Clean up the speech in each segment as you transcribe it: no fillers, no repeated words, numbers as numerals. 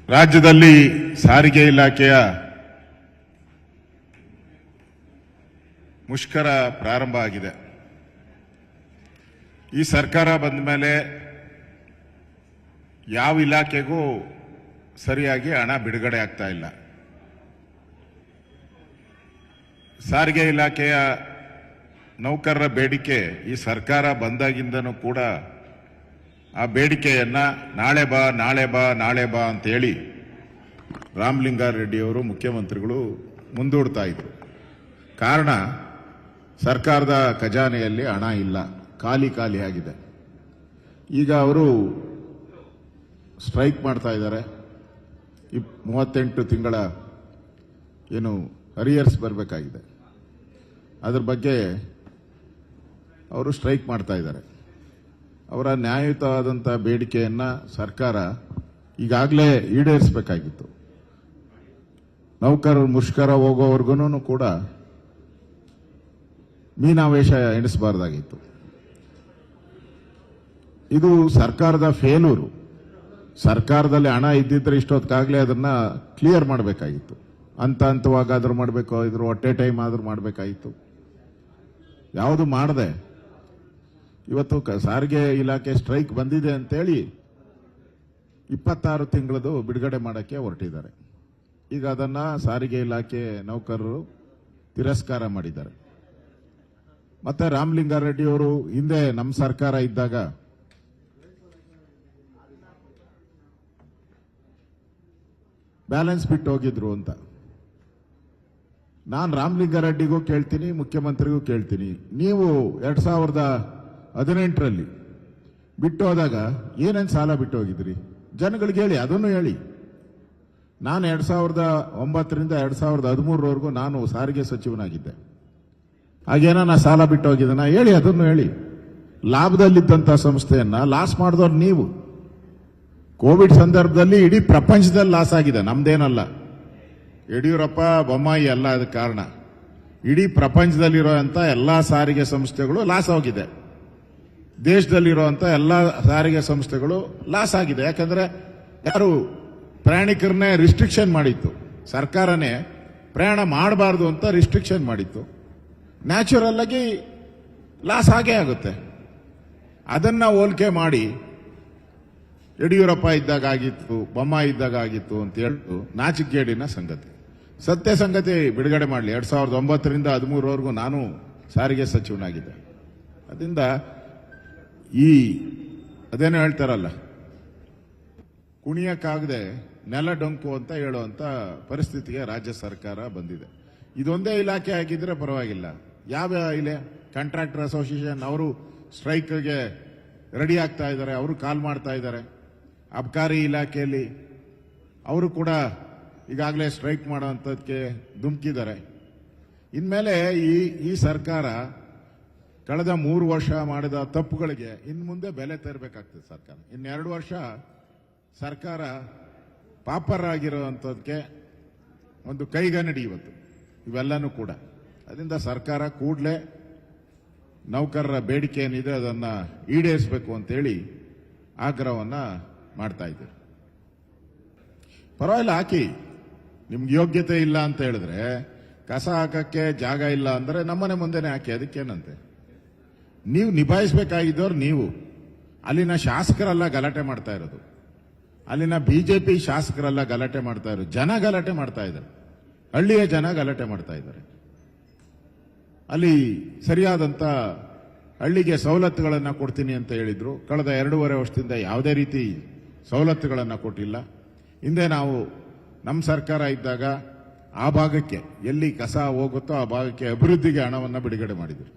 ರಾಜ್ಯದಲ್ಲಿ ಸಾರಿಗೆ ಇಲಾಖೆಯ ಮುಷ್ಕರ ಪ್ರಾರಂಭ ಆಗಿದೆ. ಈ ಸರ್ಕಾರ ಬಂದ ಮೇಲೆ ಯಾವ ಇಲಾಖೆಗೂ ಸರಿಯಾಗಿ ಹಣ ಬಿಡುಗಡೆ ಆಗ್ತಾ ಇಲ್ಲ. ಸಾರಿಗೆ ಇಲಾಖೆಯ ನೌಕರರ ಬೇಡಿಕೆ ಈ ಸರ್ಕಾರ ಬಂದಾಗಿಂದನೂ ಕೂಡ ಆ ಬೇಡಿಕೆಯನ್ನ ನಾಳೆ ಬಾ ನಾಳೆ ಬಾ ನಾಳೆ ಬಾ ಅಂತೇಳಿ ರಾಮಲಿಂಗಾರೆಡ್ಡಿಯವರು ಮುಖ್ಯಮಂತ್ರಿಗಳು ಮುಂದೂಡ್ತಾ ಇದ್ರು. ಕಾರಣ ಸರ್ಕಾರದ ಖಜಾನೆಯಲ್ಲಿ ಹಣ ಇಲ್ಲ, ಖಾಲಿ ಖಾಲಿ ಆಗಿದೆ. ಈಗ ಅವರು ಸ್ಟ್ರೈಕ್ ಮಾಡ್ತಾ ಇದ್ದಾರೆ. 38 ತಿಂಗಳ ಏನು ಅರಿಯರ್ಸ್ ಬರಬೇಕಾಗಿದೆ, ಅದರ ಬಗ್ಗೆ ಅವರು ಸ್ಟ್ರೈಕ್ ಮಾಡ್ತಾ ಇದ್ದಾರೆ. ಅವರ ನ್ಯಾಯಯುತವಾದಂಥ ಬೇಡಿಕೆಯನ್ನ ಸರ್ಕಾರ ಈಗಾಗಲೇ ಈಡೇರಿಸಬೇಕಾಗಿತ್ತು. ನೌಕರರು ಮುಷ್ಕರ ಹೋಗೋವರೆಗೂ ಕೂಡ ಮೀನಾವೇಶ ಎಣಿಸಬಾರ್ದಾಗಿತ್ತು. ಇದು ಸರ್ಕಾರದ ಫೇಲ್ಯೂರು. ಸರ್ಕಾರದಲ್ಲಿ ಹಣ ಇದ್ದಿದ್ರೆ ಇಷ್ಟೊತ್ತಾಗಲೇ ಅದನ್ನ ಕ್ಲಿಯರ್ ಮಾಡಬೇಕಾಗಿತ್ತು. ಹಂತವಾಗಾದ್ರೂ ಮಾಡಬೇಕು, ಇದ್ರ ಹೊಟ್ಟೆ ಟೈಮ್ ಆದ್ರೂ ಮಾಡಬೇಕಾಗಿತ್ತು. ಯಾವುದು ಮಾಡದೆ ಇವತ್ತು ಸಾರಿಗೆ ಇಲಾಖೆ ಸ್ಟ್ರೈಕ್ ಬಂದಿದೆ ಅಂತೇಳಿ 26 ತಿಂಗಳದು ಬಿಡುಗಡೆ ಮಾಡಕ್ಕೆ ಹೊರಟಿದ್ದಾರೆ. ಈಗ ಅದನ್ನ ಸಾರಿಗೆ ಇಲಾಖೆ ನೌಕರರು ತಿರಸ್ಕಾರ ಮಾಡಿದ್ದಾರೆ. ಮತ್ತೆ ರಾಮಲಿಂಗಾರೆಡ್ಡಿ ಅವರು ಹಿಂದೆ ನಮ್ಮ ಸರ್ಕಾರ ಇದ್ದಾಗ ಬ್ಯಾಲೆನ್ಸ್ ಬಿಟ್ಟು ಹೋಗಿದ್ರು ಅಂತ. ನಾನು ರಾಮಲಿಂಗಾರೆಡ್ಡಿಗೂ ಕೇಳ್ತೀನಿ, ಮುಖ್ಯಮಂತ್ರಿಗೂ ಕೇಳ್ತೀನಿ, ನೀವು 2018ರಲ್ಲಿ ಬಿಟ್ಟು ಹೋದಾಗ ಏನೇನು ಸಾಲ ಬಿಟ್ಟು ಹೋಗಿದ್ರಿ ಜನಗಳಿಗೆ ಹೇಳಿ, ಅದನ್ನು ಹೇಳಿ. ನಾನು 2009ರಿಂದ 2013ರವರೆಗೂ ನಾನು ಸಾರಿಗೆ ಸಚಿವನಾಗಿದ್ದೆ. ಹಾಗೇನ ಸಾಲ ಬಿಟ್ಟು ಹೋಗಿದ್ದಾನ ಹೇಳಿ, ಅದನ್ನು ಹೇಳಿ. ಲಾಭದಲ್ಲಿದ್ದಂಥ ಸಂಸ್ಥೆಯನ್ನ ಲಾಸ್ ಮಾಡಿದವ್ರು ನೀವು. ಕೋವಿಡ್ ಸಂದರ್ಭದಲ್ಲಿ ಇಡೀ ಪ್ರಪಂಚದಲ್ಲಿ ಲಾಸ್ ಆಗಿದೆ, ನಮ್ದೇನಲ್ಲ. ಯಡಿಯೂರಪ್ಪ ಬೊಮ್ಮಾಯಿ ಅಲ್ಲ ಅದಕ್ಕೆ ಕಾರಣ. ಇಡೀ ಪ್ರಪಂಚದಲ್ಲಿರುವಂತ ಎಲ್ಲಾ ಸಾರಿಗೆ ಸಂಸ್ಥೆಗಳು ಲಾಸ್ ಆಗಿದೆ. ದೇಶದಲ್ಲಿರುವಂತ ಎಲ್ಲಾ ಸಾರಿಗೆ ಸಂಸ್ಥೆಗಳು ಲಾಸ್ ಆಗಿದೆ. ಯಾಕಂದ್ರೆ ಯಾರು ಪ್ರಯಾಣಿಕರನ್ನೇ ರಿಸ್ಟ್ರಿಕ್ಷನ್ ಮಾಡಿತ್ತು, ಸರ್ಕಾರನೇ ಪ್ರಯಾಣ ಮಾಡಬಾರ್ದು ಅಂತ ರಿಸ್ಟ್ರಿಕ್ಷನ್ ಮಾಡಿತ್ತು. ನ್ಯಾಚುರಲ್ ಆಗಿ ಲಾಸ್ ಆಗೇ ಆಗುತ್ತೆ. ಅದನ್ನ ಹೋಲಿಕೆ ಮಾಡಿ ಯಡಿಯೂರಪ್ಪ ಇದ್ದಾಗ ಆಗಿತ್ತು, ಬೊಮ್ಮಾಯಿ ಇದ್ದಾಗ ಆಗಿತ್ತು ಅಂತ ಹೇಳಿ ನಾಚಿಕೆಗೇಡಿನ ಸಂಗತಿ. ಸತ್ಯ ಸಂಗತಿ ಬಿಡುಗಡೆ ಮಾಡಲಿ. 2009ರಿಂದ 2013ರವರೆಗೂ ನಾನು ಸಾರಿಗೆ ಸಚಿವನಾಗಿದ್ದೆ. ಅದರಿಂದ ಅದೇನೋ ಹೇಳ್ತಾರಲ್ಲ, ಕುಣಿಯಕ್ಕಾಗದೆ ನೆಲ ಡೊಂಕು ಅಂತ ಹೇಳುವಂತ ಪರಿಸ್ಥಿತಿಗೆ ರಾಜ್ಯ ಸರ್ಕಾರ ಬಂದಿದೆ. ಇದೊಂದೇ ಇಲಾಖೆ ಆಗಿದ್ರೆ ಪರವಾಗಿಲ್ಲ. ಯಾವ ಇಲೆ ಕಾಂಟ್ರಾಕ್ಟರ್ ಅಸೋಸಿಯೇಷನ್ ಅವರು ಸ್ಟ್ರೈಕ್ಗೆ ರೆಡಿ ಆಗ್ತಾ ಇದ್ದಾರೆ, ಅವರು ಕಾಲ್ ಮಾಡ್ತಾ ಇದ್ದಾರೆ. ಅಬಕಾರಿ ಇಲಾಖೆಯಲ್ಲಿ ಅವರು ಕೂಡ ಈಗಾಗಲೇ ಸ್ಟ್ರೈಕ್ ಮಾಡುವಂಥದ್ದಕ್ಕೆ ಧುಮುಕಿದ್ದಾರೆ. ಇನ್ಮೇಲೆ ಈ ಸರ್ಕಾರ ಕಳೆದ 3 ವರ್ಷ ಮಾಡಿದ ತಪ್ಪುಗಳಿಗೆ ಇನ್ನು ಮುಂದೆ ಬೆಲೆ ತೆರಬೇಕಾಗ್ತದೆ ಸರ್ಕಾರ. 2 ವರ್ಷ ಸರ್ಕಾರ ಪಾಪರ್ ಆಗಿರುವಂಥದ್ದಕ್ಕೆ ಒಂದು ಕೈಗನ್ನಡಿ ಇವತ್ತು ಇವೆಲ್ಲನೂ ಕೂಡ. ಅದರಿಂದ ಸರ್ಕಾರ ಕೂಡಲೇ ನೌಕರರ ಬೇಡಿಕೆ ಏನಿದೆ ಅದನ್ನ ಈಡೇರಿಸಬೇಕು ಅಂತೇಳಿ ಆಗ್ರಹವನ್ನ ಮಾಡ್ತಾ ಇದ್ದಾರೆ. ಪರವಾಗಿಲ್ಲ, ಹಾಕಿ. ನಿಮ್ಗೆ ಯೋಗ್ಯತೆ ಇಲ್ಲ ಅಂತ ಹೇಳಿದ್ರೆ, ಕಸ ಹಾಕಕ್ಕೆ ಜಾಗ ಇಲ್ಲ ಅಂದ್ರೆ ನಮ್ಮನೆ ಮುಂದೆನೆ ಹಾಕಿ, ಅದಕ್ಕೇನಂತೆ. ನೀವು ನಿಭಾಯಿಸಬೇಕಾಗಿದ್ದವ್ರು ನೀವು. ಅಲ್ಲಿನ ಶಾಸಕರೆಲ್ಲ ಗಲಾಟೆ ಮಾಡ್ತಾ ಇರೋದು, ಅಲ್ಲಿನ ಬಿಜೆಪಿ ಶಾಸಕರೆಲ್ಲ ಗಲಾಟೆ ಮಾಡ್ತಾ ಇರೋದು, ಜನ ಗಲಾಟೆ ಮಾಡ್ತಾ ಇದ್ದಾರೆ, ಹಳ್ಳಿಯ ಜನ ಗಲಾಟೆ ಮಾಡ್ತಾ ಇದ್ದಾರೆ. ಅಲ್ಲಿ ಸರಿಯಾದಂತ ಹಳ್ಳಿಗೆ ಸವಲತ್ತುಗಳನ್ನು ಕೊಡ್ತೀನಿ ಅಂತ ಹೇಳಿದ್ರು. ಕಳೆದ 2.5 ವರ್ಷದಿಂದ ಯಾವುದೇ ರೀತಿ ಸವಲತ್ತುಗಳನ್ನು ಕೊಟ್ಟಿಲ್ಲ. ಹಿಂದೆ ನಾವು ನಮ್ಮ ಸರ್ಕಾರ ಇದ್ದಾಗ ಆ ಭಾಗಕ್ಕೆ ಎಲ್ಲಿ ಕಸ ಹೋಗುತ್ತೋ ಆ ಭಾಗಕ್ಕೆ ಅಭಿವೃದ್ಧಿಗೆ ಹಣವನ್ನು ಬಿಡುಗಡೆ ಮಾಡಿದ್ರು.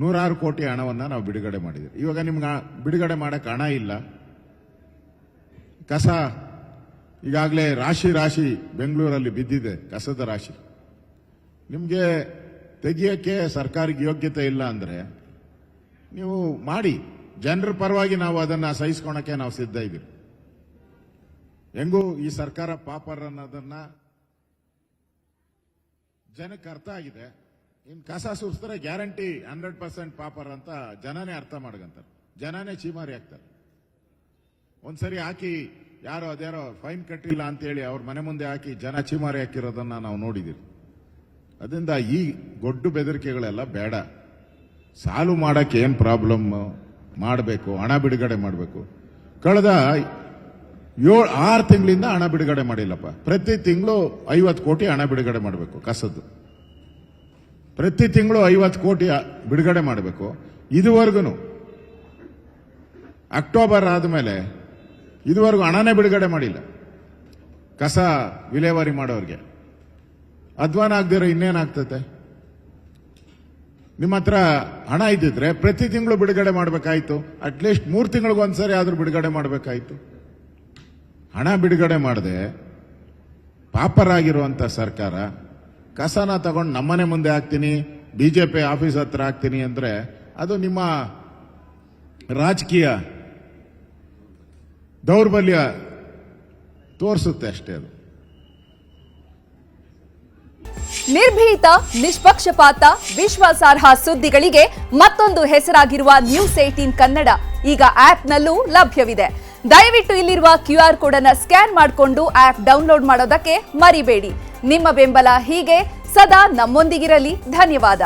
106 ಕೋಟಿ ಹಣವನ್ನು ನಾವು ಬಿಡುಗಡೆ ಮಾಡಿದ್ವಿ. ಇವಾಗ ನಿಮ್ಗೆ ಬಿಡುಗಡೆ ಮಾಡಕ್ಕೆ ಹಣ ಇಲ್ಲ. ಕಸ ಈಗಾಗಲೇ ರಾಶಿ ಬೆಂಗಳೂರಲ್ಲಿ ಬಿದ್ದಿದೆ, ಕಸದ ರಾಶಿ. ನಿಮಗೆ ತೆಗಿಯಕ್ಕೆ ಸರ್ಕಾರಕ್ಕೆ ಯೋಗ್ಯತೆ ಇಲ್ಲ ಅಂದ್ರೆ ನೀವು ಮಾಡಿ. ಜನರ ಪರವಾಗಿ ನಾವು ಅದನ್ನ ಸಹಿಸ್ಕೊಳಕ್ಕೆ ನಾವು ಸಿದ್ಧ ಇದ್ದೀವಿ. ಹೆಂಗೂ ಈ ಸರ್ಕಾರ ಪಾಪರ್ ಅನ್ನೋದನ್ನ ಜನಕ್ಕೆ ಅರ್ಥ ಆಗಿದೆ. ಇನ್ ಕಸ ಸುರಿಸಿದ್ರೆ ಗ್ಯಾರಂಟಿ 100% ಪಾಪರ್ ಅಂತ ಜನನೇ ಅರ್ಥ ಮಾಡ್ಕಂತಾರೆ, ಜನನೇ ಚೀಮಾರಿ ಆಗ್ತಾರೆ. ಒಂದ್ಸರಿ ಹಾಕಿ ಯಾರೋ ಅದ್ಯಾರೋ ಫೈನ್ ಕಟ್ಟಿಲ್ಲ ಅಂತೇಳಿ ಅವ್ರ ಮನೆ ಮುಂದೆ ಹಾಕಿ ಜನ ಚೀಮಾರಿ ಹಾಕಿರೋದನ್ನ ನಾವು ನೋಡಿದ್ದೀವಿ. ಅದರಿಂದ ಈ ಗೊಡ್ಡು ಬೆದರಿಕೆಗಳೆಲ್ಲ ಬೇಡ. ಸಾಲು ಮಾಡಕ್ಕೆ ಏನ್ ಪ್ರಾಬ್ಲಮ್ ಮಾಡಬೇಕು, ಹಣ ಬಿಡುಗಡೆ ಮಾಡಬೇಕು. ಕಳೆದ 6 ತಿಂಗಳಿಂದ ಹಣ ಬಿಡುಗಡೆ ಮಾಡಿಲ್ಲಪ್ಪ. ಪ್ರತಿ ತಿಂಗಳು 50 ಕೋಟಿ ಹಣ ಬಿಡುಗಡೆ ಮಾಡಬೇಕು ಕಸದ್ದು. ಪ್ರತಿ ತಿಂಗಳು 50 ಕೋಟಿ ಬಿಡುಗಡೆ ಮಾಡಬೇಕು. ಇದುವರೆಗೂ ಅಕ್ಟೋಬರ್ ಆದಮೇಲೆ ಇದುವರೆಗೂ ಹಣನೇ ಬಿಡುಗಡೆ ಮಾಡಿಲ್ಲ ಕಸ ವಿಲೇವಾರಿ ಮಾಡೋರಿಗೆ. ಅಧ್ವಾನ ಆಗದಿರೋ ಇನ್ನೇನಾಗ್ತದೆ? ನಿಮ್ಮ ಹತ್ರ ಹಣ ಇದ್ದಿದ್ರೆ ಪ್ರತಿ ತಿಂಗಳು ಬಿಡುಗಡೆ ಮಾಡಬೇಕಾಯ್ತು. ಅಟ್ಲೀಸ್ಟ್ 3 ತಿಂಗಳಿಗೊಂದ್ಸರಿ ಆದ್ರೂ ಬಿಡುಗಡೆ ಮಾಡಬೇಕಾಯ್ತು. ಹಣ ಬಿಡುಗಡೆ ಮಾಡದೆ ಪಾಪರಾಗಿರುವಂತ ಸರ್ಕಾರ ಕಸನ ತಗೊಂಡು ನಮ್ಮನೆ ಮುಂದೆ ಹಾಕ್ತೀನಿ, ಬಿಜೆಪಿ ಆಫೀಸ್ ಹತ್ರ ಹಾಕ್ತೀನಿ ಅಂದ್ರೆ ಅದು ನಿಮ್ಮ ರಾಜಕೀಯ ದೌರ್ಬಲ್ಯ ತೋರಿಸುತ್ತೆ ಅಷ್ಟೇ. ಅದು ನಿರ್ಭೀತ, ನಿಷ್ಪಕ್ಷಪಾತ, ವಿಶ್ವಾಸಾರ್ಹ ಸುದ್ದಿಗಳಿಗೆ ಮತ್ತೊಂದು ಹೆಸರಾಗಿರುವ ನ್ಯೂಸ್ 18 ಕನ್ನಡ ಈಗ ಆಪ್ನಲ್ಲೂ ಲಭ್ಯವಿದೆ. ದಯವಿಟ್ಟು ಇಲ್ಲಿರುವ QR ಕೋಡ್ ಅನ್ನು ಸ್ಕ್ಯಾನ್ ಮಾಡಿಕೊಂಡು ಆಪ್ ಡೌನ್ಲೋಡ್ ಮಾಡೋದಕ್ಕೆ ಮರಿಬೇಡಿ. ನಿಮ್ಮ ಬೆಂಬಲ ಹೀಗೆ ಸದಾ ನಮ್ಮೊಂದಿಗಿರಲಿ. ಧನ್ಯವಾದ.